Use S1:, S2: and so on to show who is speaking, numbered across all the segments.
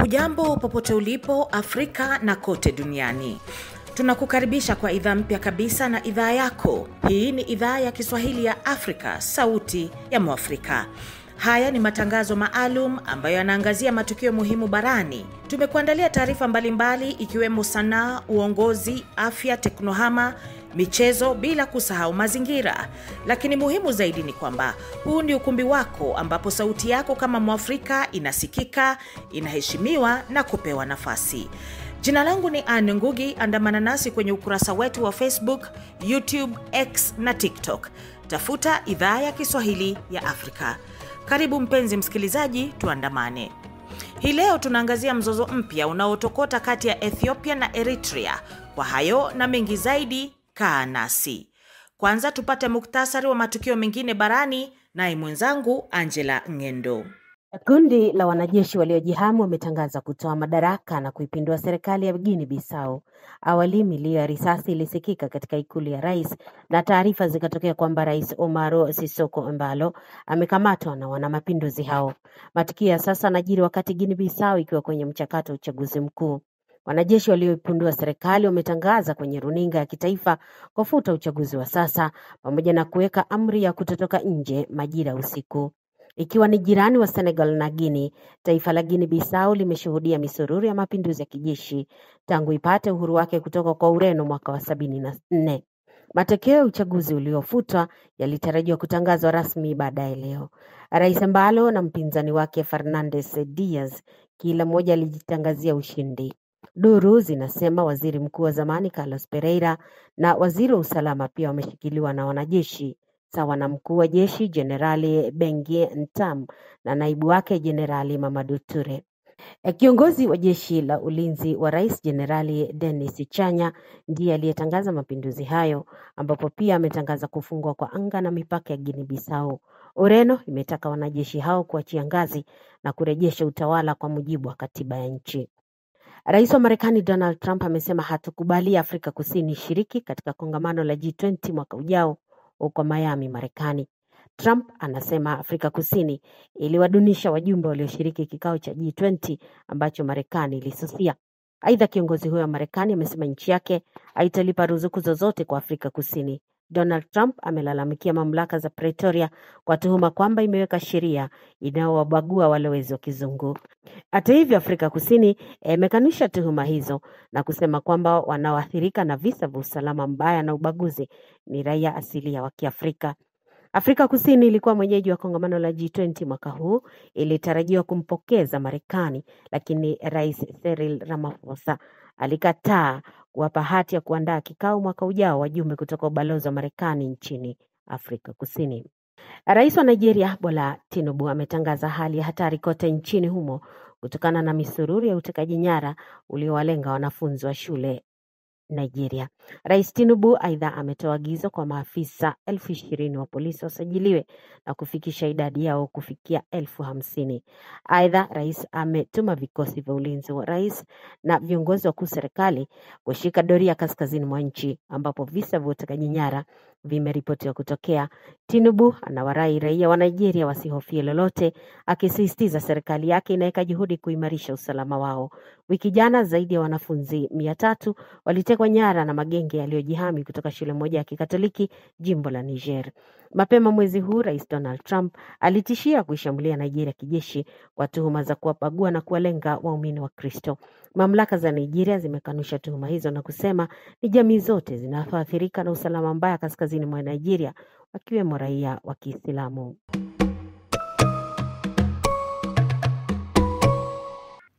S1: Hujambo popote ulipo Afrika na kote duniani. Tunakukaribisha kwa idhaa mpya kabisa na idhaa yako. Hii ni idhaa ya Kiswahili ya Afrika, sauti ya Mwafrika. Haya ni matangazo maalum ambayo yanaangazia matukio muhimu barani. Tumekuandalia taarifa mbalimbali ikiwemo sanaa, uongozi, afya, teknohama, michezo, bila kusahau mazingira. Lakini muhimu zaidi ni kwamba huu ni ukumbi wako ambapo sauti yako kama Mwafrika inasikika, inaheshimiwa na kupewa nafasi. Jina langu ni Anne Ngugi. Andamana nasi kwenye ukurasa wetu wa Facebook, YouTube, X na TikTok. Tafuta idhaa ya Kiswahili ya Afrika. Karibu mpenzi msikilizaji, tuandamane. Hii leo tunaangazia mzozo mpya unaotokota kati ya Ethiopia na Eritrea. Kwa hayo na mengi zaidi, kaa nasi. Kwanza tupate muktasari wa matukio mengine barani, naye mwenzangu Angela Ngendo.
S2: Kundi la wanajeshi waliojihamu wametangaza kutoa madaraka na kuipindua serikali ya Guinea Bissau. Awali milio ya risasi ilisikika katika ikulu ya rais na taarifa zikatokea kwamba Rais Umaro Sissoco Embalo amekamatwa na wanamapinduzi hao. Matukio ya sasa yanajiri wakati Guinea Bissau ikiwa kwenye mchakato wa uchaguzi mkuu. Wanajeshi walioipindua serikali wametangaza kwenye runinga ya kitaifa kufuta uchaguzi wa sasa pamoja na kuweka amri ya kutotoka nje majira usiku. Ikiwa ni jirani wa Senegal na Guinea, taifa la Guinea Bissau limeshuhudia misururu ya mapinduzi ya kijeshi tangu ipate uhuru wake kutoka kwa Ureno mwaka wa 74. Matokeo ya uchaguzi uliofutwa yalitarajiwa kutangazwa rasmi baadaye leo. Rais Embalo na mpinzani wake Fernandes Diaz kila mmoja alijitangazia ushindi. Duru zinasema waziri mkuu wa zamani Carlos Pereira na waziri wa usalama pia wameshikiliwa na wanajeshi, sawa na mkuu wa jeshi Jenerali Bengie Ntam na naibu wake Jenerali Mamadou Toure. Kiongozi wa jeshi la ulinzi wa rais Jenerali Denis Chanya ndiye aliyetangaza mapinduzi hayo, ambapo pia ametangaza kufungwa kwa anga na mipaka ya Guinea Bissau. Ureno imetaka wanajeshi hao kuachia ngazi na kurejesha utawala kwa mujibu wa katiba ya nchi. Rais wa Marekani Donald Trump amesema hatukubali Afrika Kusini shiriki katika kongamano la G20 mwaka ujao huko Miami, Marekani. Trump anasema Afrika Kusini iliwadunisha wajumbe walioshiriki kikao cha G20 ambacho Marekani ilisusia. Aidha, kiongozi huyo wa Marekani amesema nchi yake haitalipa ruzuku zozote kwa Afrika Kusini. Donald Trump amelalamikia mamlaka za Pretoria kwa tuhuma kwamba imeweka sheria inayowabagua walowezi wa kizungu. Hata hivyo, Afrika Kusini imekanusha tuhuma hizo na kusema kwamba wanaoathirika na visa vya usalama mbaya na ubaguzi ni raia asilia wa Kiafrika. Afrika Kusini ilikuwa mwenyeji wa kongamano la G20 mwaka huu, ilitarajiwa kumpokeza Marekani, lakini Rais Cyril Ramaphosa alikataa kuwapa hati ya kuandaa kikao mwaka ujao wajumbe kutoka ubalozi wa Marekani nchini Afrika Kusini. Rais wa Nigeria Bola Tinubu ametangaza hali ya hatari kote nchini humo kutokana na misururu ya utekaji nyara uliowalenga wanafunzi wa shule Nigeria. Rais Tinubu aidha ametoa agizo kwa maafisa 20,000 wa polisi wasajiliwe na kufikisha idadi yao kufikia 50,000. Aidha, rais ametuma vikosi vya ulinzi wa rais na viongozi wa serikali kushika doria kaskazini mwa nchi ambapo visa vya utekaji nyara vimeripotiwa kutokea. Tinubu anawarai raia wa Nigeria wasihofie lolote, akisisitiza serikali yake inaweka juhudi kuimarisha usalama wao. Wiki jana zaidi ya wanafunzi 300 walitekwa nyara na magenge yaliyojihami kutoka shule moja ya Kikatoliki jimbo la Niger. Mapema mwezi huu Rais Donald Trump alitishia kuishambulia Nigeria kijeshi kwa tuhuma za kuwabagua na kuwalenga waumini wa Kristo. Mamlaka za Nigeria zimekanusha tuhuma hizo na kusema ni jamii zote zinazoathirika na usalama mbaya kaskazini mwa Nigeria, wakiwemo raia wa Kiislamu.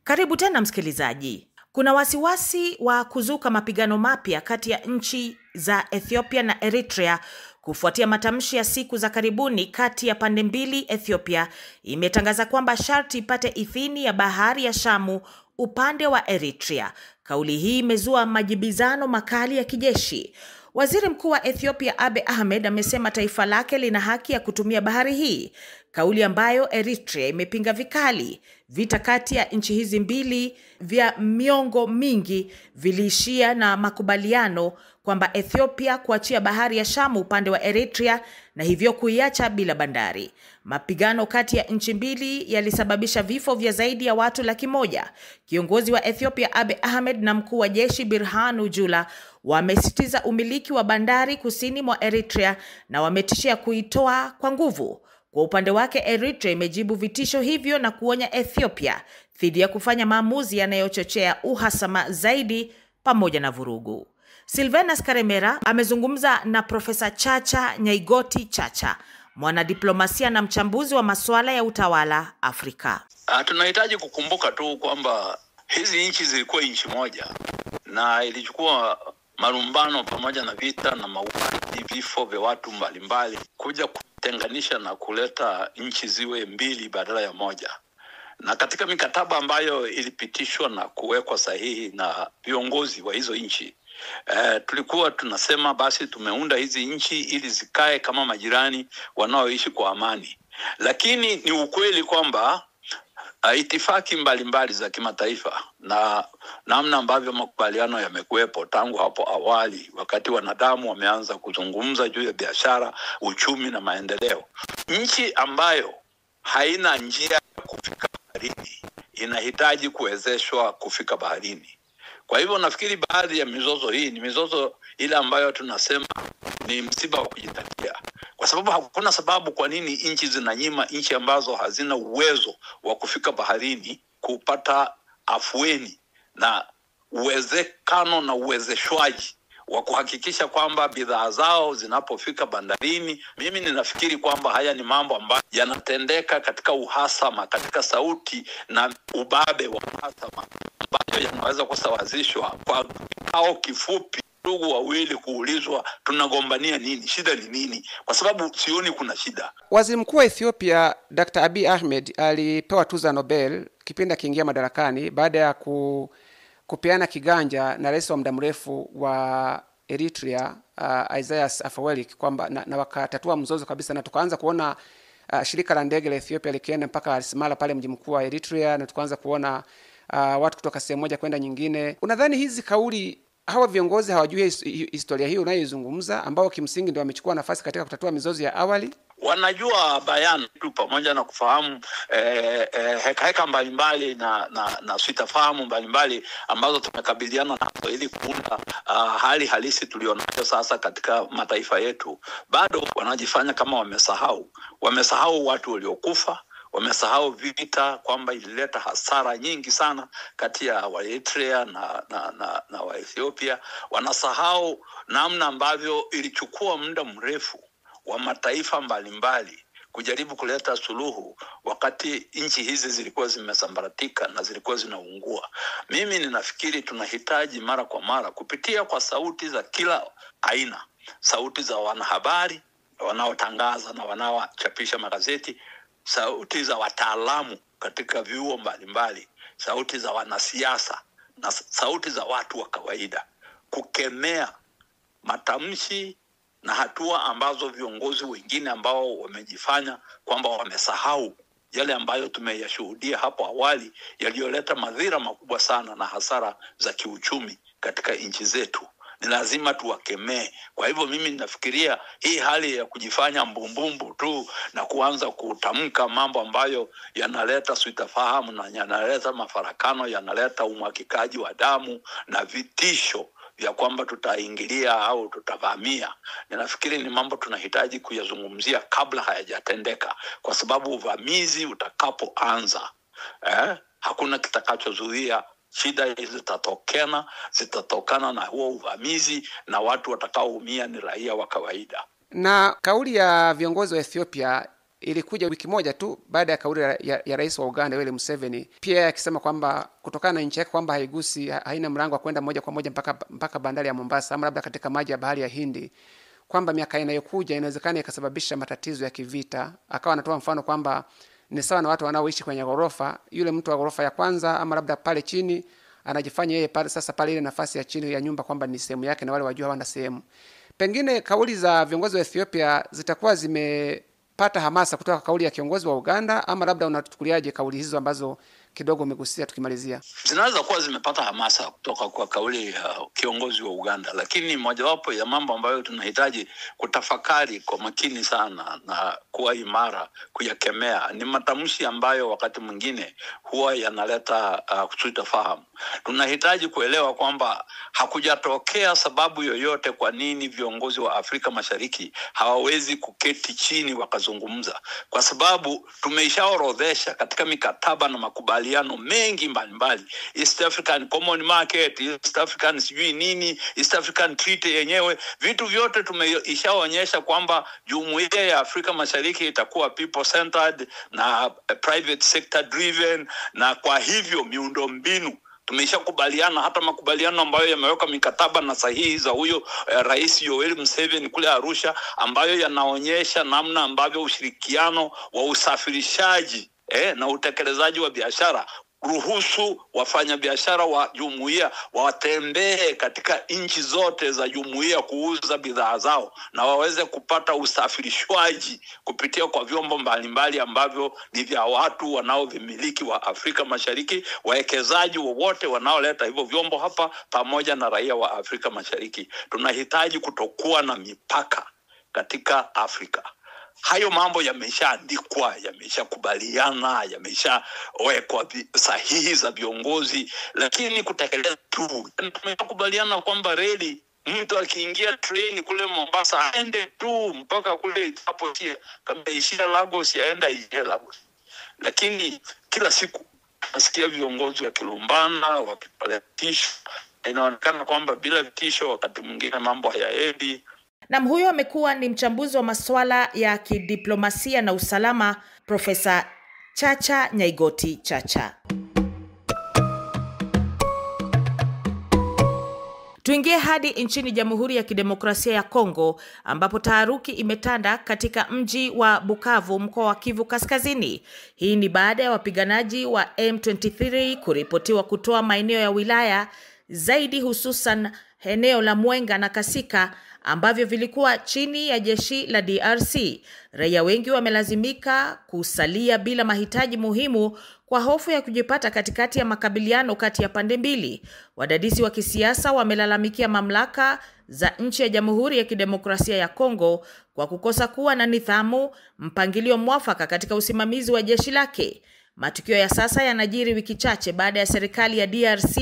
S1: Karibu tena msikilizaji. Kuna wasiwasi wa kuzuka mapigano mapya kati ya nchi za Ethiopia na Eritrea kufuatia matamshi ya siku za karibuni kati ya pande mbili. Ethiopia imetangaza kwamba sharti ipate idhini ya bahari ya Shamu upande wa Eritrea. Kauli hii imezua majibizano makali ya kijeshi. Waziri Mkuu wa Ethiopia Abiy Ahmed amesema taifa lake lina haki ya kutumia bahari hii. kauli ambayo Eritrea imepinga vikali. Vita kati ya nchi hizi mbili vya miongo mingi viliishia na makubaliano kwamba Ethiopia kuachia bahari ya Shamu upande wa Eritrea na hivyo kuiacha bila bandari. Mapigano kati ya nchi mbili yalisababisha vifo vya zaidi ya watu 100,000. Kiongozi wa Ethiopia Abiy Ahmed na mkuu wa jeshi Birhanu Jula wamesitiza umiliki wa bandari kusini mwa Eritrea na wametishia kuitoa kwa nguvu. Kwa upande wake, Eritrea imejibu vitisho hivyo na kuonya Ethiopia dhidi ya kufanya maamuzi yanayochochea uhasama zaidi pamoja na vurugu. Silvanus Karemera amezungumza na Profesa Chacha Nyaigoti Chacha, mwanadiplomasia na mchambuzi wa masuala ya utawala Afrika.
S3: Tunahitaji kukumbuka tu kwamba hizi nchi zilikuwa nchi moja na ilichukua malumbano pamoja na vita na mauaji, vifo vya watu mbalimbali kuja kutenganisha na kuleta nchi ziwe mbili badala ya moja. Na katika mikataba ambayo ilipitishwa na kuwekwa sahihi na viongozi wa hizo nchi, tulikuwa tunasema basi tumeunda hizi nchi ili zikae kama majirani wanaoishi kwa amani. Lakini ni ukweli kwamba itifaki mbalimbali za kimataifa na namna ambavyo makubaliano yamekuwepo tangu hapo awali, wakati wanadamu wameanza kuzungumza juu ya biashara, uchumi na maendeleo, nchi ambayo haina njia ya kufika baharini inahitaji kuwezeshwa kufika baharini. Kwa hivyo nafikiri baadhi ya mizozo hii ni mizozo ile ambayo tunasema ni msiba wa kujitakia. Kwa sababu hakuna sababu kwa nini nchi zinanyima nchi ambazo hazina uwezo wa kufika baharini kupata afueni na uwezekano na uwezeshwaji wa kuhakikisha kwamba bidhaa zao zinapofika bandarini. Mimi ninafikiri kwamba haya ni mambo ambayo yanatendeka katika uhasama, katika sauti na ubabe wa uhasama ambayo yanaweza kusawazishwa kwa kikao kifupi, ndugu wawili kuulizwa tunagombania nini, shida ni nini, kwa sababu sioni kuna shida.
S4: Waziri Mkuu wa Ethiopia Dr. Abiy Ahmed alipewa tuzo ya Nobel kipindi akiingia madarakani baada ya kupeana kiganja na rais wa muda mrefu wa Eritrea Isaias Afwerki kwamba na wakatatua mzozo kabisa, na tukaanza kuona shirika la ndege la Ethiopia likienda mpaka Asmara pale mji mkuu wa Eritrea, na tukaanza kuona watu kutoka sehemu moja kwenda nyingine. Unadhani hizi kauli, hawa viongozi hawajui historia hii unayozungumza, ambao kimsingi ndio wamechukua nafasi katika kutatua mizozo ya awali?
S3: Wanajua bayana tu pamoja na kufahamu heka mbalimbali na sitafahamu mbalimbali ambazo tumekabiliana nazo ili kuunda hali halisi tulionayo sasa katika mataifa yetu. Bado wanajifanya kama wamesahau watu waliokufa, wamesahau vita kwamba ilileta hasara nyingi sana kati ya Eritrea na wa Ethiopia. Wanasahau namna ambavyo ilichukua muda mrefu wa mataifa mbalimbali kujaribu kuleta suluhu wakati nchi hizi zilikuwa zimesambaratika na zilikuwa zinaungua. Mimi ninafikiri tunahitaji mara kwa mara kupitia kwa sauti za kila aina, sauti za wanahabari wanaotangaza na wanaochapisha magazeti, sauti za wataalamu katika vyuo mbalimbali, sauti za wanasiasa na sauti za watu wa kawaida, kukemea matamshi na hatua ambazo viongozi wengine ambao wamejifanya kwamba wamesahau yale ambayo tumeyashuhudia hapo awali yaliyoleta madhira makubwa sana na hasara za kiuchumi katika nchi zetu. Ni lazima tuwakemee. Kwa hivyo mimi ninafikiria hii hali ya kujifanya mbumbumbu tu na kuanza kutamka mambo ambayo yanaleta sitafahamu na yanaleta mafarakano, yanaleta umwagikaji wa damu na vitisho ya kwamba tutaingilia au tutavamia, ninafikiri ni mambo tunahitaji kuyazungumzia kabla hayajatendeka, kwa sababu uvamizi utakapoanza hakuna kitakachozuia shida hizi zitatokana na huo uvamizi, na watu watakaoumia ni raia wa kawaida.
S4: Na kauli ya viongozi wa Ethiopia ilikuja wiki moja tu baada ya kauli ya rais wa Uganda Yoweri Museveni, pia akisema kwamba kutokana na nchi yake kwamba haina mlango wa kwenda moja kwa moja mpaka bandari ya Mombasa ama labda katika maji ya bahari ya Hindi, kwamba miaka inayokuja inawezekana ikasababisha matatizo ya kivita. Akawa anatoa mfano kwamba ni sawa na watu wanaoishi kwenye ghorofa, yule mtu wa ghorofa ya kwanza ama labda pale chini anajifanya yeye pale ile nafasi ya chini ya nyumba kwamba ni sehemu yake na wale wajua hawana sehemu. Pengine kauli za viongozi wa Ethiopia zitakuwa umepata hamasa kutoka kauli ya kiongozi wa Uganda, ama labda unatuchukuliaje kauli hizo ambazo kidogo umegusia tukimalizia?
S3: Zinaweza kuwa zimepata hamasa kutoka kwa kauli ya kiongozi wa Uganda, lakini mojawapo ya mambo ambayo tunahitaji kutafakari kwa makini sana na kuwa imara kuyakemea ni matamshi ambayo wakati mwingine huwa yanaleta kutofahamu. Tunahitaji kuelewa kwamba hakujatokea sababu yoyote kwa nini viongozi wa Afrika Mashariki hawawezi kuketi chini wakazungumza, kwa sababu tumeishaorodhesha katika mikataba na makubaliano mengi mbalimbali, East African Common Market, East African sijui nini, East African Treaty yenyewe, vitu vyote tumeishaonyesha kwamba Jumuiya ya Afrika Mashariki itakuwa people centered na private sector driven, na kwa hivyo miundombinu tumeshakubaliana, hata makubaliano ambayo yameweka mikataba na sahihi za huyo Rais Yoweri Museveni kule Arusha, ambayo yanaonyesha namna ambavyo ushirikiano wa usafirishaji na utekelezaji wa biashara ruhusu wafanyabiashara wa jumuiya watembee katika nchi zote za jumuiya kuuza bidhaa zao na waweze kupata usafirishwaji kupitia kwa vyombo mbalimbali ambavyo ni vya watu wanaovimiliki wa Afrika Mashariki, wawekezaji wowote wanaoleta hivyo vyombo hapa, pamoja na raia wa Afrika Mashariki. Tunahitaji kutokuwa na mipaka katika Afrika. Hayo mambo yameshaandikwa, yameshakubaliana, yameshawekwa sahihi za viongozi, lakini kutekeleza tu. Tumekubaliana kwamba reli, mtu akiingia treni kule Mombasa aende tu mpaka kule hapo tia, kama ishia Lagos yaenda ishia Lagos. Lakini kila siku nasikia viongozi wakilumbana, wakipaletisha. Inaonekana kwamba bila vitisho wakati mwingine mambo hayaendi.
S1: Na huyo amekuwa ni mchambuzi wa masuala ya kidiplomasia na usalama, Profesa Chacha Nyaigoti Chacha. Tuingie hadi nchini Jamhuri ya Kidemokrasia ya Kongo, ambapo taharuki imetanda katika mji wa Bukavu, mkoa wa Kivu Kaskazini. Hii ni baada ya wapiganaji wa M23 kuripotiwa kutoa maeneo ya wilaya zaidi, hususan eneo la Mwenga na Kasika ambavyo vilikuwa chini ya jeshi la DRC. Raia wengi wamelazimika kusalia bila mahitaji muhimu kwa hofu ya kujipata katikati ya makabiliano kati ya pande mbili. Wadadisi wa kisiasa wamelalamikia mamlaka za nchi ya Jamhuri ya Kidemokrasia ya Kongo kwa kukosa kuwa na nidhamu, mpangilio mwafaka katika usimamizi wa jeshi lake. Matukio ya sasa yanajiri wiki chache baada ya serikali ya DRC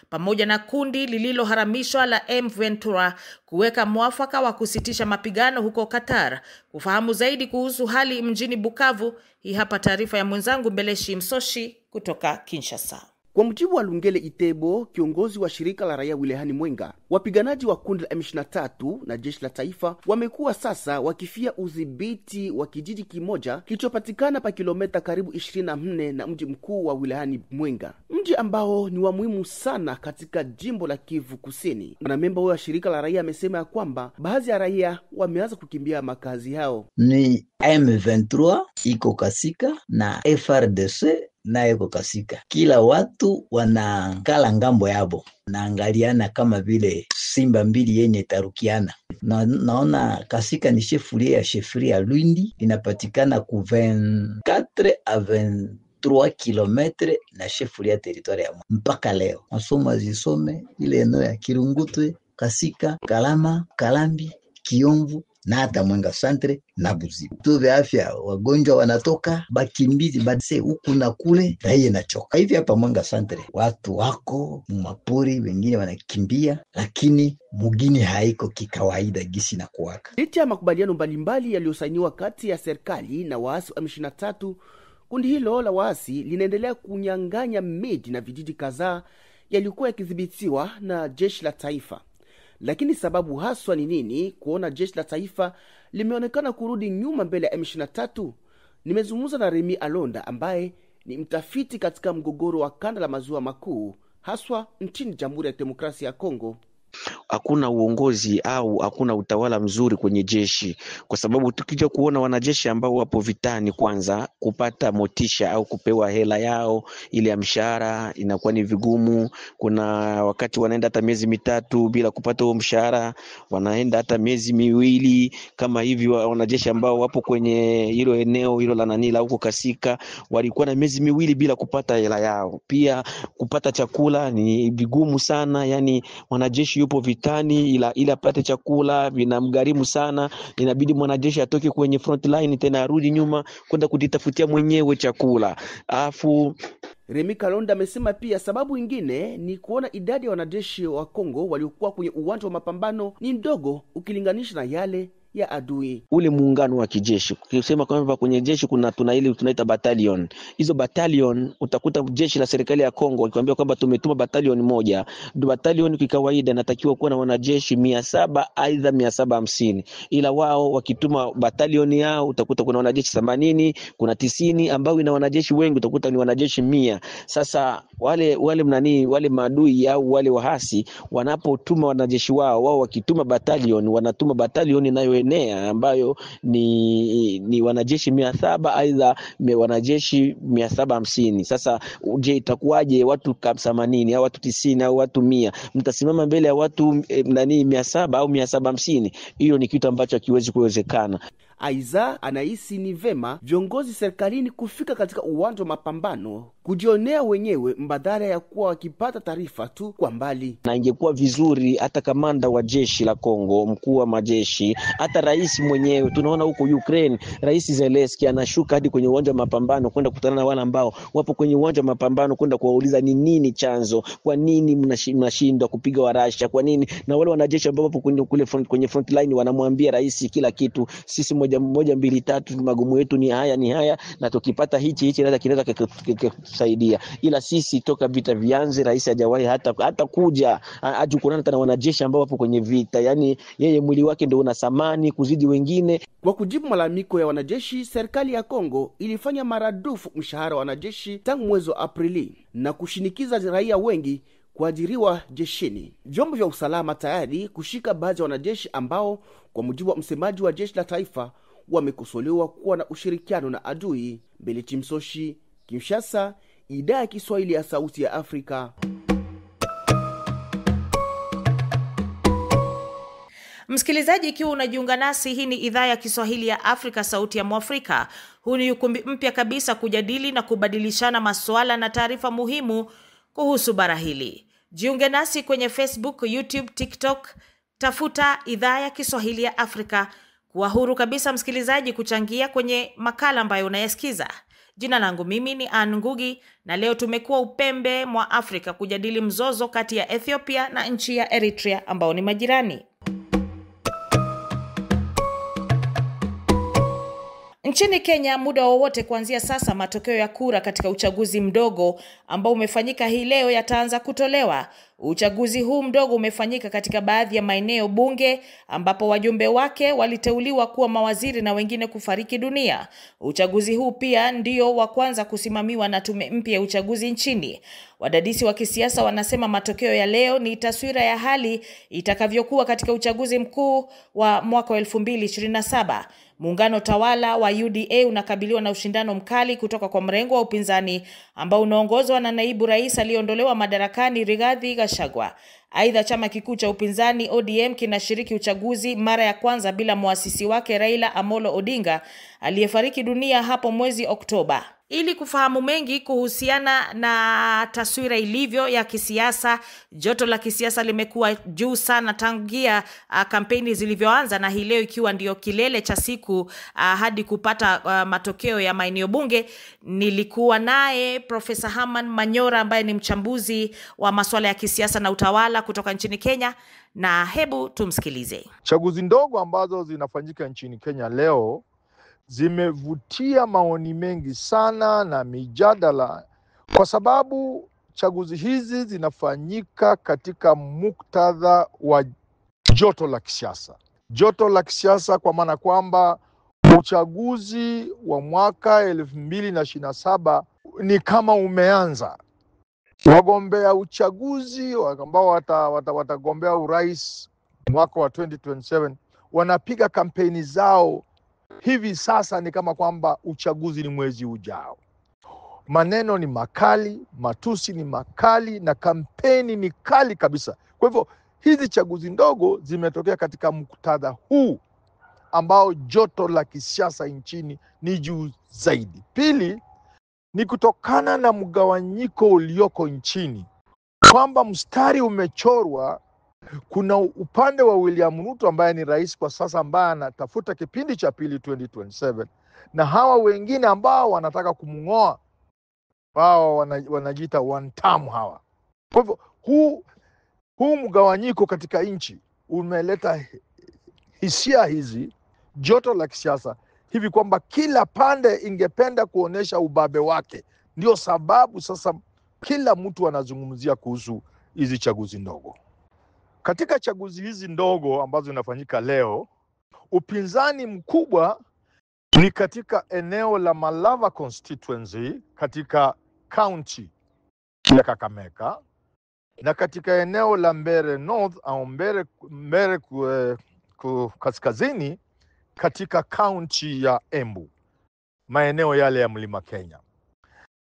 S1: pamoja na kundi lililoharamishwa la M23 kuweka mwafaka wa kusitisha mapigano huko Qatar. Kufahamu zaidi kuhusu hali mjini Bukavu, hii hapa taarifa ya mwenzangu Mbeleshi Msoshi kutoka Kinshasa.
S5: Kwa mujibu wa Lungele Itebo, kiongozi wa shirika la raia wilayani Mwenga, wapiganaji wa kundi la M23 na jeshi la taifa wamekuwa sasa wakifia udhibiti wa kijiji kimoja kilichopatikana pa kilomita karibu 24 na mji mkuu wa wilayani Mwenga, mji ambao ni wa muhimu sana katika jimbo la Kivu Kusini. Mwanamemba wa shirika la raia amesema ya kwamba baadhi ya raia wameanza kukimbia makazi yao.
S6: Ni M23 iko Kasika na FRDC na iko Kasika. Kila watu wanakala ngambo yabo, naangaliana kama vile simba mbili yenye tarukiana. Naona Kasika ni shefuria ya shefuria Lwindi, inapatikana ku 24 a 23 kilometre na shefuria territoire ya mpaka leo. Masomo zisome ile eneo ya Kirungutwe, Kasika, Kalama, Kalambi, Kiomvu na hata Mwenga Centre na Buzibu. Vituo vya afya wagonjwa wanatoka, bakimbizi badse huku na kule, raia nachoka. Hivi hapa Mwenga Centre watu wako mapori, wengine wanakimbia, lakini mugini haiko kikawaida gisi na kuwaka.
S5: Licha ya makubaliano mbalimbali yaliyosainiwa kati ya serikali na waasi wa M23, kundi hilo la waasi linaendelea kunyang'anya miji na vijiji kadhaa yalikuwa yakidhibitiwa na jeshi la taifa. Lakini sababu haswa ni nini kuona jeshi la taifa limeonekana kurudi nyuma mbele ya M23? Nimezungumza na Remi Alonda ambaye ni mtafiti katika mgogoro wa kanda la maziwa makuu, haswa nchini Jamhuri ya Demokrasia ya Kongo.
S7: hakuna uongozi au hakuna utawala mzuri kwenye jeshi, kwa sababu tukija kuona wanajeshi ambao wapo vitani, kwanza kupata motisha au kupewa hela yao ile ya mshahara inakuwa ni vigumu. Kuna wakati wanaenda hata miezi mitatu bila kupata huo mshahara, wanaenda hata miezi miwili kama hivi. Wanajeshi ambao wapo kwenye hilo eneo hilo la Nanila huko Kasika walikuwa na miezi miwili bila kupata hela yao. Pia kupata chakula ni vigumu sana, yani mwanajeshi yupo vitani ila apate chakula vinamgharimu sana. Inabidi mwanajeshi atoke kwenye front line tena arudi nyuma kwenda kujitafutia mwenyewe chakula.
S5: Remi Kalonda amesema pia sababu nyingine ni kuona idadi ya wanajeshi wa Kongo waliokuwa kwenye uwanja wa mapambano ni ndogo ukilinganisha na yale ya adui.
S7: Ule muungano wa kijeshi, kusema kwamba kwenye jeshi tuna ile tunaita battalion. Hizo battalion utakuta jeshi la serikali ya Kongo wakiwaambia kwamba tumetuma battalion moja. Battalion kwa kawaida inatakiwa kuwa na wanajeshi 700 aidha 750. Ila wao wakituma battalion yao utakuta kuna wanajeshi 80, kuna 90 ambao ina wanajeshi wengi, utakuta ni wanajeshi 100. Sasa wale maadui au wale wahasi wanapotuma wanajeshi wao wakituma battalion, wanatuma battalion inayoenea ambayo ni wanajeshi 700 aidha wanajeshi 750. Sasa je, itakuwaje watu 80 au watu 90 au watu 100 mtasimama mbele ya watu 700 au 750? Hiyo ni kitu ambacho hakiwezi kuwezekana.
S5: Aiza anahisi ni vema viongozi serikalini kufika katika uwanja wa mapambano kujionea wenyewe mbadala ya kuwa wakipata taarifa tu kwa mbali.
S7: Na ingekuwa vizuri hata kamanda wa jeshi la Kongo, mkuu wa majeshi, hata rais mwenyewe. Tunaona huko Ukraine Rais Zelensky anashuka hadi kwenye uwanja wa mapambano kwenda kukutana na wale ambao wapo kwenye uwanja wa mapambano, kwenda kuwauliza ni nini chanzo, kwa nini mnashindwa kupiga wa Russia, kwa nini. Na wale wanajeshi ambao wapo kwenye front line wanamwambia rais kila kitu, sisi moja 2 3 magumu yetu ni haya, na tukipata hichi kinaweza kutusaidia. Ila sisi toka vita vianze rais hajawahi hata kuja ajukunana na wanajeshi ambao wapo kwenye vita. Yani yeye mwili wake ndio una thamani kuzidi wengine.
S5: Kwa kujibu malalamiko ya wanajeshi, serikali ya Kongo ilifanya maradufu mshahara wa wanajeshi tangu mwezi wa Aprili na kushinikiza raia wengi kuajiriwa jeshini. Vyombo vya usalama tayari kushika baadhi ya wanajeshi ambao kwa mujibu wa msemaji wa jeshi la taifa wamekosolewa kuwa na ushirikiano na adui. Beleti Msoshi, Kinshasa, Idhaa ya Kiswahili ya Sauti ya Afrika.
S1: Msikilizaji, ikiwa unajiunga nasi, hii ni Idhaa ya Kiswahili ya Afrika, Sauti ya Mwafrika. Huu ni ukumbi mpya kabisa kujadili na kubadilishana masuala na taarifa muhimu kuhusu bara hili. Jiunge nasi kwenye Facebook, YouTube, TikTok. Tafuta Idhaa ya Kiswahili ya Afrika. Kuwa huru kabisa msikilizaji kuchangia kwenye makala ambayo unayasikiza. Jina langu mimi ni Ann Ngugi, na leo tumekuwa upembe mwa Afrika kujadili mzozo kati ya Ethiopia na nchi ya Eritrea ambao ni majirani. Nchini Kenya, muda wowote kuanzia sasa matokeo ya kura katika uchaguzi mdogo ambao umefanyika hii leo yataanza kutolewa. Uchaguzi huu mdogo umefanyika katika baadhi ya maeneo bunge ambapo wajumbe wake waliteuliwa kuwa mawaziri na wengine kufariki dunia. Uchaguzi huu pia ndio wa kwanza kusimamiwa na tume mpya ya uchaguzi nchini. Wadadisi wa kisiasa wanasema matokeo ya leo ni taswira ya hali itakavyokuwa katika uchaguzi mkuu wa mwaka 2027. Muungano tawala wa UDA unakabiliwa na ushindano mkali kutoka kwa mrengo wa upinzani ambao unaongozwa na naibu rais aliyeondolewa madarakani Rigathi Gachagua. Aidha, chama kikuu cha upinzani ODM kinashiriki uchaguzi mara ya kwanza bila muasisi wake Raila Amolo Odinga aliyefariki dunia hapo mwezi Oktoba. Ili kufahamu mengi kuhusiana na taswira ilivyo ya kisiasa, joto la kisiasa limekuwa juu sana tangia kampeni zilivyoanza, na hii leo ikiwa ndio kilele cha siku hadi kupata matokeo ya maeneo bunge. Nilikuwa naye Profesa Herman Manyora ambaye ni mchambuzi wa masuala ya kisiasa na utawala kutoka nchini Kenya, na hebu tumsikilize.
S8: Chaguzi ndogo ambazo zinafanyika nchini Kenya leo zimevutia maoni mengi sana na mijadala, kwa sababu chaguzi hizi zinafanyika katika muktadha wa joto la kisiasa. Joto la kisiasa kwa maana kwamba uchaguzi wa mwaka 2027 ni kama umeanza, Wagombea uchaguzi ambao watagombea urais mwaka wa 2027 wanapiga kampeni zao hivi sasa, ni kama kwamba uchaguzi ni mwezi ujao. Maneno ni makali, matusi ni makali, na kampeni ni kali kabisa. Kwa hivyo hizi chaguzi ndogo zimetokea katika muktadha huu ambao joto la kisiasa nchini ni juu zaidi. Pili ni kutokana na mgawanyiko ulioko nchini, kwamba mstari umechorwa. Kuna upande wa William Ruto ambaye ni rais kwa sasa, ambaye anatafuta kipindi cha pili 2027, na hawa wengine ambao wanataka kumngoa, wao wanajiita one term hawa. Kwa hivyo huu mgawanyiko katika nchi umeleta hisia hizi, joto la kisiasa hivi, kwamba kila pande ingependa kuonesha ubabe wake. Ndio sababu sasa kila mtu anazungumzia kuhusu hizi chaguzi ndogo. Katika chaguzi hizi ndogo ambazo zinafanyika leo, upinzani mkubwa ni katika eneo la Malava constituency katika county ya Kakamega, na katika eneo la Mbeere North au Mbeere kaskazini katika county ya Embu, maeneo yale ya Mlima Kenya.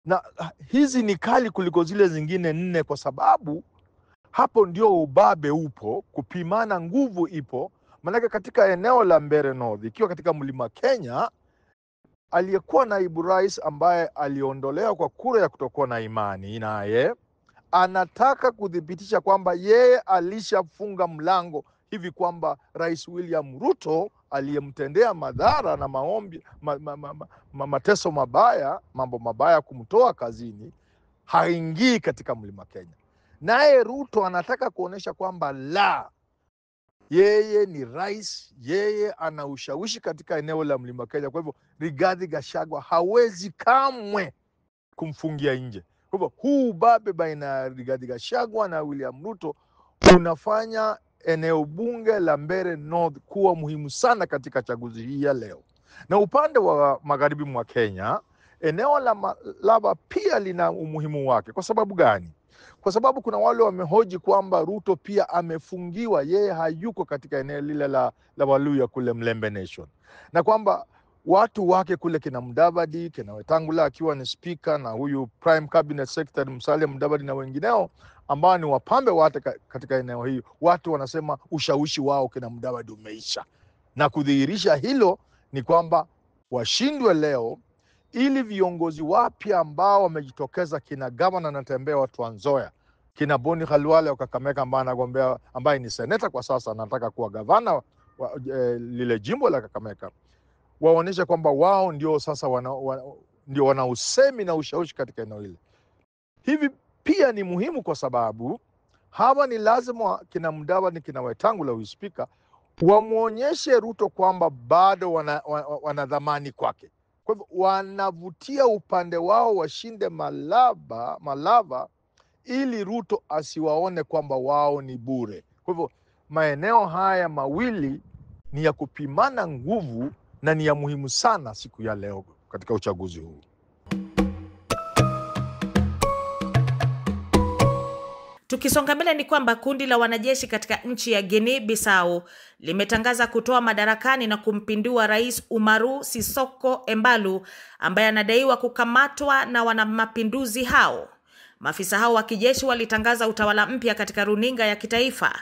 S8: Na hizi ni kali kuliko zile zingine 4, kwa sababu hapo ndio ubabe upo, kupimana nguvu ipo. Manake katika eneo la Mbeere North, ikiwa katika Mlima Kenya, aliyekuwa naibu rais ambaye aliondolewa kwa kura ya kutokuwa na imani naye anataka kudhibitisha kwamba yeye alishafunga mlango hivi kwamba Rais William Ruto aliyemtendea madhara na maombi mateso mabaya, mambo mabaya, kumtoa kazini, haingii katika Mlima Kenya. Naye Ruto anataka kuonesha kwamba yeye ni rais, yeye ana ushawishi katika eneo la Mlima Kenya. Kwa hivyo Rigathi Gachagua hawezi kamwe kumfungia nje. Kwa hivyo huu ubabe baina ya Rigathi Gachagua na William Ruto unafanya eneo bunge la Mbeere North kuwa muhimu sana katika chaguzi hii ya leo. Na upande wa magharibi mwa Kenya, eneo la Malava pia lina umuhimu wake. Kwa sababu gani? Kwa sababu kuna wale wamehoji kwamba Ruto pia amefungiwa, yeye hayuko katika eneo lile la Waluya kule Mlembe Nation, na kwamba watu wake kule kina Mudavadi, kina Wetangula akiwa ni speaker, na huyu prime cabinet secretary Musalia Mudavadi na wengineo ambao ni wapambe wate katika eneo hili, watu wanasema ushawishi wao kina Mudavadi umeisha. Na kudhihirisha hilo ni kwamba washindwe leo, ili viongozi wapya ambao wamejitokeza, kina Gavana Natembeya wa Trans Nzoia, kina Boni Khalwale wa Kakamega ambaye anagombea, ambaye ni seneta kwa sasa, anataka kuwa gavana lile jimbo la Kakamega, waonesha kwamba wao ndio sasa ndio wana usemi na ushawishi katika eneo hili. Hivi pia ni muhimu kwa sababu hawa ni lazima kina Mudavadi, kina Wetangula uspika, wamuonyeshe Ruto kwamba bado wana dhamani kwake. Kwa hivyo wanavutia upande wao, washinde Malava ili Ruto asiwaone kwamba wao ni bure. Kwa hivyo maeneo haya mawili ni ya kupimana nguvu na ni ya muhimu sana siku ya leo katika uchaguzi huu.
S1: Tukisonga mbele ni kwamba kundi la wanajeshi katika nchi ya Guinea Bissau limetangaza kutoa madarakani na kumpindua Rais Umaru Sissoco Embalou ambaye anadaiwa kukamatwa na wanamapinduzi hao. Maafisa hao wa kijeshi walitangaza utawala mpya katika runinga ya kitaifa.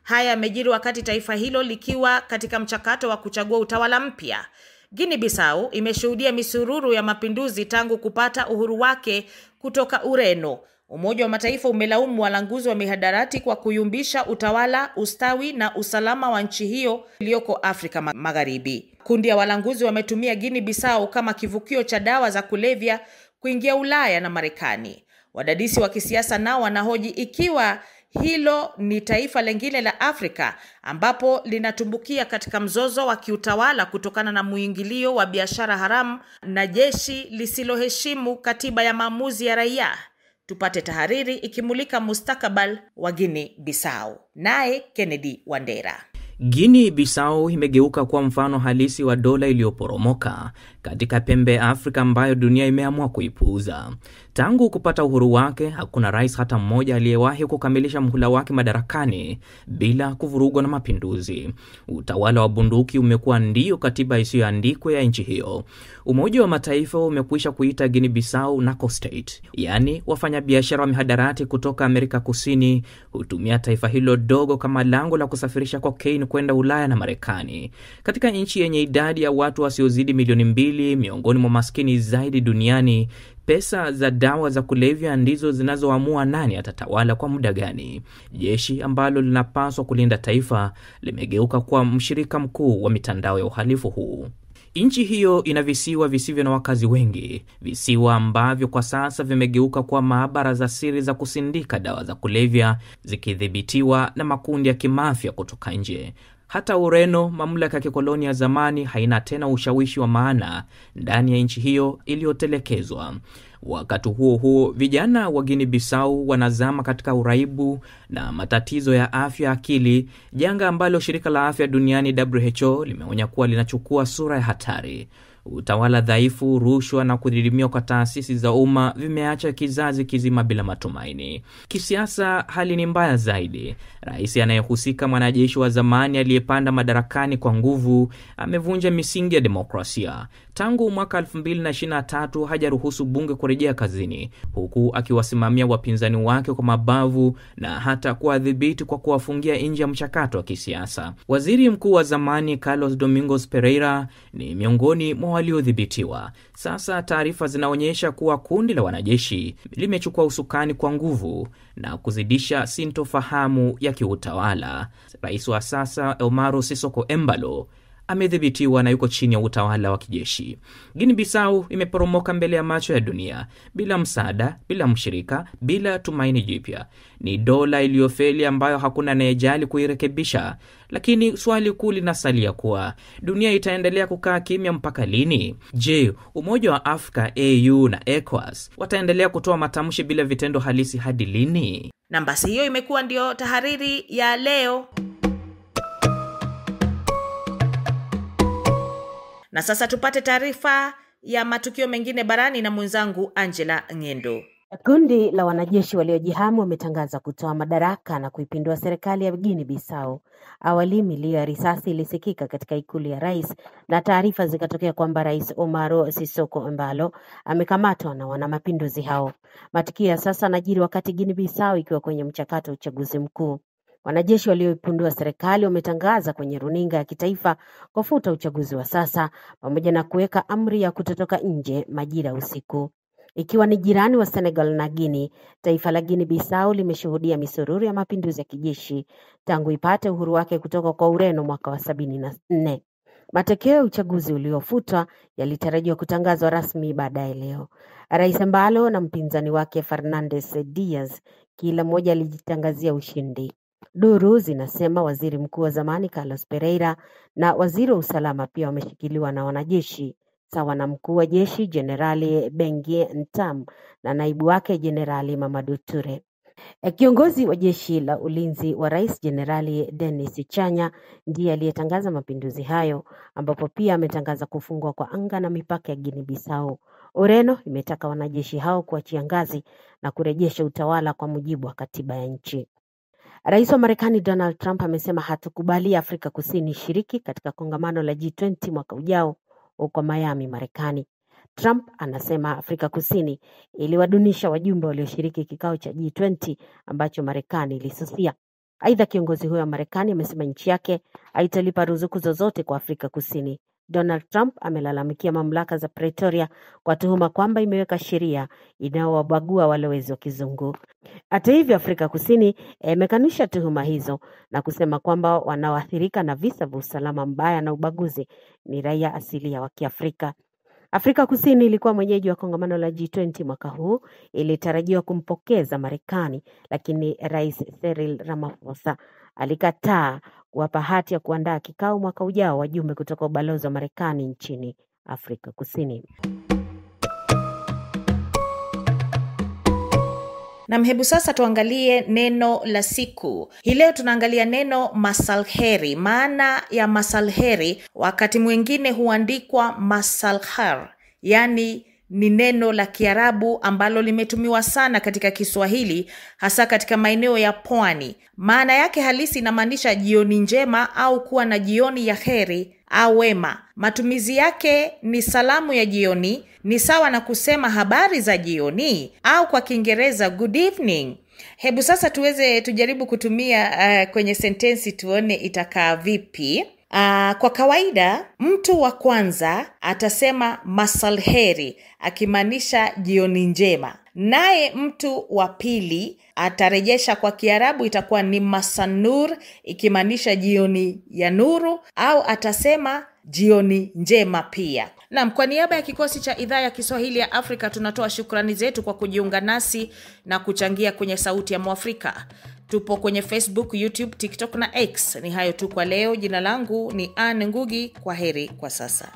S1: Haya yamejiri wakati taifa hilo likiwa katika mchakato wa kuchagua utawala mpya. Guinea Bissau imeshuhudia misururu ya mapinduzi tangu kupata uhuru wake kutoka Ureno. Umoja wa Mataifa umelaumu walanguzi wa mihadarati kwa kuyumbisha utawala, ustawi na usalama wa nchi hiyo iliyoko Afrika Magharibi. Kundi ya walanguzi wametumia Guinea Bissau kama kivukio cha dawa za kulevya kuingia Ulaya na Marekani. Wadadisi wa kisiasa nao wanahoji ikiwa hilo ni taifa lingine la Afrika ambapo linatumbukia katika mzozo wa kiutawala kutokana na muingilio wa biashara haramu na jeshi lisiloheshimu katiba ya maamuzi ya raia. Tupate tahariri ikimulika mustakabali wa Guinea Bissau. Naye Kennedy Wandera.
S9: Guinea Bissau imegeuka kuwa mfano halisi wa dola iliyoporomoka katika pembe ya Afrika ambayo dunia imeamua kuipuuza. Tangu kupata uhuru wake, hakuna rais hata mmoja aliyewahi kukamilisha muhula wake madarakani bila kuvurugwa na mapinduzi. Utawala wa bunduki umekuwa ndio katiba isiyoandikwa ya nchi hiyo. Umoja wa Mataifa umekwisha kuita Guinea Bissau narco state, yani wafanyabiashara wa mihadarati kutoka Amerika Kusini hutumia taifa hilo dogo kama lango la kusafirisha cocaine kwenda Ulaya na Marekani. Katika nchi yenye idadi ya watu wasiozidi milioni 2, miongoni mwa maskini zaidi duniani, pesa za dawa za kulevya ndizo zinazoamua nani atatawala kwa muda gani. Jeshi ambalo linapaswa kulinda taifa limegeuka kuwa mshirika mkuu wa mitandao ya uhalifu huu. Nchi hiyo ina visiwa visivyo na wakazi wengi, visiwa ambavyo kwa sasa vimegeuka kuwa maabara za siri za kusindika dawa za kulevya, zikidhibitiwa na makundi ya kimafia kutoka nje. Hata Ureno, mamlaka ya kikoloni ya zamani, haina tena ushawishi wa maana ndani ya nchi hiyo iliyotelekezwa. Wakati huo huo, vijana wa Guinea Bissau wanazama katika uraibu na matatizo ya afya akili, janga ambalo shirika la afya duniani WHO limeonya kuwa linachukua sura ya hatari. Utawala dhaifu, rushwa na kudidimia kwa taasisi za umma vimeacha kizazi kizima bila matumaini. Kisiasa hali ni mbaya zaidi. Rais anayehusika, mwanajeshi wa zamani aliyepanda madarakani kwa nguvu, amevunja misingi ya demokrasia. Tangu mwaka 2023 hajaruhusu bunge kurejea kazini, huku akiwasimamia wapinzani wake kwa mabavu na hata kuwadhibiti kwa kuwafungia nje ya mchakato wa kisiasa. Waziri mkuu wa zamani Carlos Domingos Pereira ni miongoni mwa waliodhibitiwa. Sasa taarifa zinaonyesha kuwa kundi la wanajeshi limechukua usukani kwa nguvu na kuzidisha sintofahamu ya kiutawala. Rais wa sasa Umaro Sissoco Embalo amedhibitiwa na yuko chini ya utawala wa kijeshi. Guinea Bissau imeporomoka mbele ya macho ya dunia, bila msaada, bila mshirika, bila tumaini jipya. Ni dola iliyofeli ambayo hakuna anayejali kuirekebisha. Lakini swali kuu linasalia kuwa, dunia itaendelea kukaa kimya mpaka lini? Je, Umoja wa Afrika AU na ECOWAS wataendelea kutoa matamshi bila vitendo halisi hadi lini?
S1: Na basi hiyo imekuwa ndio tahariri ya leo. Na sasa tupate taarifa ya matukio mengine barani na mwenzangu Angela Ngendo.
S2: Kundi la wanajeshi waliojihamu wametangaza kutoa madaraka na kuipindua serikali ya Guinea Bissau. Awali milio ya risasi ilisikika katika ikulu ya rais na taarifa zikatokea kwamba Rais Umaro Sissoco Embalo amekamatwa na wanamapinduzi hao. Matukio ya sasa yanajiri wakati Guinea Bissau ikiwa kwenye mchakato wa uchaguzi mkuu. Wanajeshi walioipindua serikali wametangaza kwenye runinga ya kitaifa kufuta uchaguzi wa sasa pamoja na kuweka amri ya kutotoka nje majira usiku. Ikiwa ni jirani wa Senegal na Guinea, taifa la Guinea Bissau limeshuhudia misururu ya mapinduzi ya kijeshi tangu ipate uhuru wake kutoka kwa Ureno mwaka wa 74. Matokeo ya uchaguzi uliofutwa yalitarajiwa kutangazwa rasmi baadaye leo. Rais Embalo na mpinzani wake Fernandes Diaz kila mmoja alijitangazia ushindi. Duru zinasema waziri mkuu wa zamani Carlos Pereira na waziri wa usalama pia wameshikiliwa na wanajeshi, sawa na mkuu wa jeshi Jenerali Bengie Ntam na naibu wake Jenerali Mamadou Toure. Kiongozi wa jeshi la ulinzi wa rais Jenerali Denis Chanya ndiye aliyetangaza mapinduzi hayo, ambapo pia ametangaza kufungwa kwa anga na mipaka ya Guinea Bissau. Ureno imetaka wanajeshi hao kuachia ngazi na kurejesha utawala kwa mujibu wa katiba ya nchi. Rais wa Marekani Donald Trump amesema hatukubali Afrika Kusini shiriki katika kongamano la G20 mwaka ujao huko Miami, Marekani. Trump anasema Afrika Kusini iliwadunisha wajumbe walioshiriki kikao cha G20 ambacho Marekani ilisusia. Aidha, kiongozi huyo wa Marekani amesema nchi yake haitalipa ruzuku zozote kwa Afrika Kusini. Donald Trump amelalamikia mamlaka za Pretoria kwa tuhuma kwamba imeweka sheria inayowabagua walowezi wa kizungu. Hata hivyo, Afrika Kusini imekanusha tuhuma hizo na kusema kwamba wanaoathirika na visa vya usalama mbaya na ubaguzi ni raia asilia wa Kiafrika. Afrika Kusini ilikuwa mwenyeji wa kongamano la G20 mwaka huu, ilitarajiwa kumpokeza Marekani, lakini Rais Cyril Ramaphosa alikataa kuwapa hati ya kuandaa kikao mwaka ujao wajumbe kutoka ubalozi wa Marekani nchini Afrika Kusini.
S1: Na hebu sasa tuangalie neno la siku. Hii leo tunaangalia neno masalheri. Maana ya masalheri wakati mwingine huandikwa masalhar, yani ni neno la Kiarabu ambalo limetumiwa sana katika Kiswahili, hasa katika maeneo ya pwani. Maana yake halisi inamaanisha jioni njema au kuwa na jioni ya heri au wema. Matumizi yake ni salamu ya jioni, ni sawa na kusema habari za jioni au kwa Kiingereza good evening. Hebu sasa tujaribu kutumia kwenye sentensi tuone itakaa vipi. Kwa kawaida mtu wa kwanza atasema masalheri akimaanisha jioni njema. Naye mtu wa pili atarejesha kwa Kiarabu, itakuwa ni masanur ikimaanisha jioni ya nuru, au atasema jioni njema pia. Naam, kwa niaba ya kikosi cha idhaa ya Kiswahili ya Afrika tunatoa shukrani zetu kwa kujiunga nasi na kuchangia kwenye Sauti ya Mwafrika. Tupo kwenye Facebook, YouTube, TikTok na X. Ni hayo tu kwa leo. Jina langu ni Anne Ngugi. Kwaheri kwa sasa.